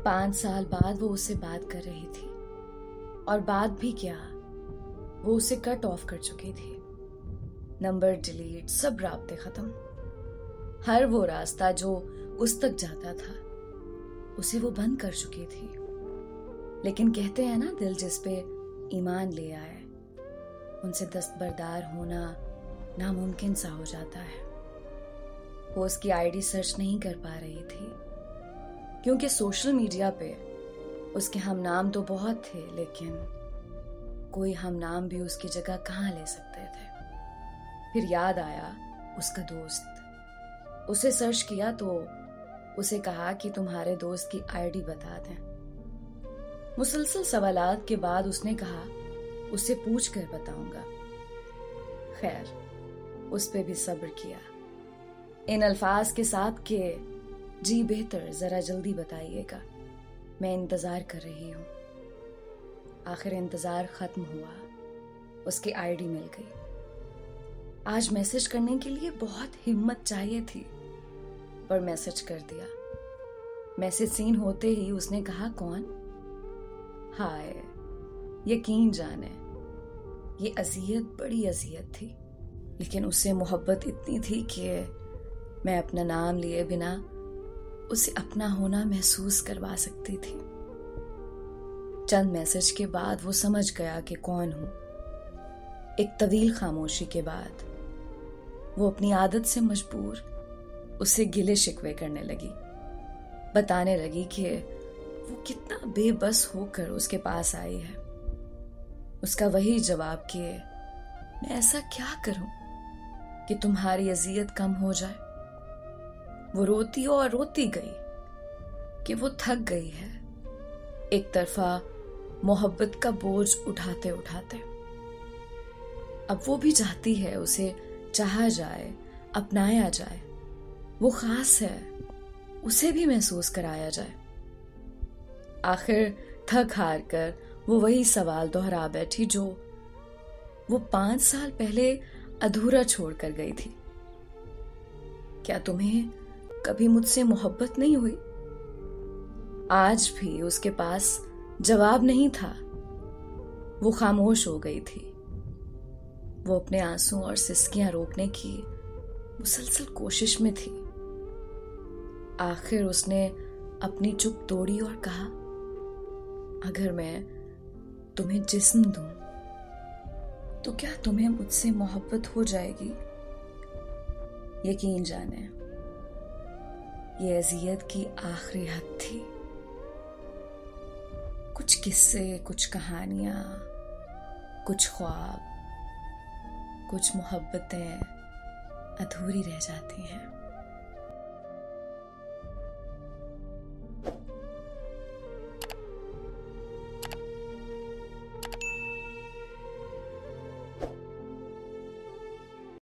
5 साल बाद वो उससे बात कर रही थी, और बात भी क्या, वो उसे कट ऑफ कर चुकी थी। नंबर डिलीट, सब राब्ते खत्म। हर वो रास्ता जो उस तक जाता था उसे वो बंद कर चुकी थी। लेकिन कहते हैं ना, दिल जिस पे ईमान ले आए उनसे दस्तबरदार होना नामुमकिन सा हो जाता है। वो उसकी आईडी सर्च नहीं कर पा रही थी क्योंकि सोशल मीडिया पे उसके हम नाम तो बहुत थे, लेकिन कोई हम नाम भी उसकी जगह कहाँ ले सकते थे। फिर याद आया उसका दोस्त। उसे सर्च किया तो उसे कहा कि तुम्हारे दोस्त की आईडी बता दें। मुसलसल सवालात के बाद उसने कहा उससे पूछ कर बताऊंगा। खैर, उस पे भी सब्र किया, इन अल्फाज के साथ कि जी बेहतर, जरा जल्दी बताइएगा, मैं इंतजार कर रही हूं। आखिर इंतजार खत्म हुआ, उसकी आईडी मिल गई। आज मैसेज करने के लिए बहुत हिम्मत चाहिए थी, पर मैसेज कर दिया। मैसेज सीन होते ही उसने कहा, कौन? हाय, यकीन जाने ये अजियत बड़ी अजियत थी, लेकिन उससे मोहब्बत इतनी थी कि मैं अपना नाम लिए बिना उसे अपना होना महसूस करवा सकती थी। चंद मैसेज के बाद वो समझ गया कि कौन हूं। एक तवील खामोशी के बाद वो अपनी आदत से मजबूर उससे गिले शिकवे करने लगी, बताने लगी कि वो कितना बेबस होकर उसके पास आई है। उसका वही जवाब कि मैं ऐसा क्या करूं कि तुम्हारी अजियत कम हो जाए। वो रोती और रोती गई कि वो थक गई है एक तरफा मोहब्बत का बोझ उठाते उठाते। अब वो भी चाहती है उसे चाहा जाए, अपनाया जाए, वो खास है, उसे भी महसूस कराया जाए। आखिर थक हार कर वो वही सवाल दोहरा बैठी जो वो 5 साल पहले अधूरा छोड़ कर गई थी। क्या तुम्हें कभी मुझसे मोहब्बत नहीं हुई? आज भी उसके पास जवाब नहीं था। वो खामोश हो गई थी। वो अपने आंसू और सिसकियां रोकने की मुसलसल कोशिश में थी। आखिर उसने अपनी चुप तोड़ी और कहा, अगर मैं तुम्हें जिस्म दूं तो क्या तुम्हें मुझसे मोहब्बत हो जाएगी? यकीन जाने ये अजियत की आखिरी हद थी। कुछ किस्से, कुछ कहानियां, कुछ ख्वाब, कुछ मोहब्बतें अधूरी रह जाती हैं।